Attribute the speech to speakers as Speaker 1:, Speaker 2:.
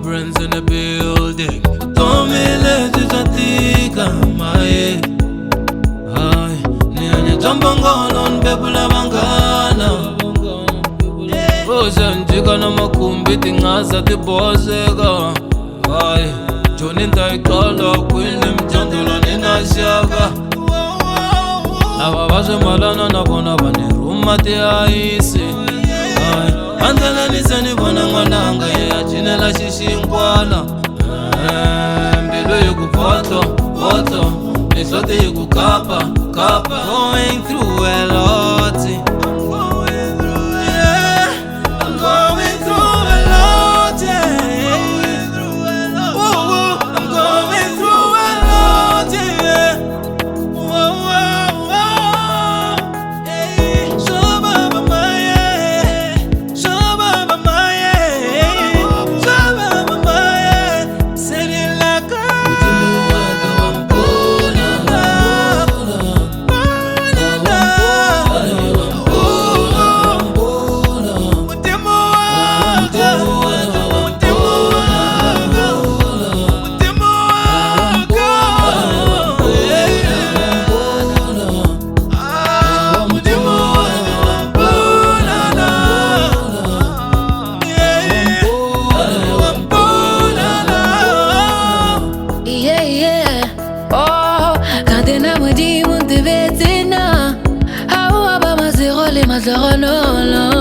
Speaker 1: Friends in the building, Tomile Tizatika, my ay, Nianya Jambangolon, Bebula Bangana, Rosan Jigana Makumbi, Tingaza, the Bozega, ay, Jonin Taikala, Quillim, Jandulan in Asiaga, Navaja Malana, Nabona, Rumati Aisi. Andala nisani bonangolanga ya jinela shishingwana mbilo yukupoto, poto Nisote yukukapa, kapa Going through a lot I'm going through, yeah I'm going through a lot, yeah I'm going through a lot, yeah
Speaker 2: Mazero no, no.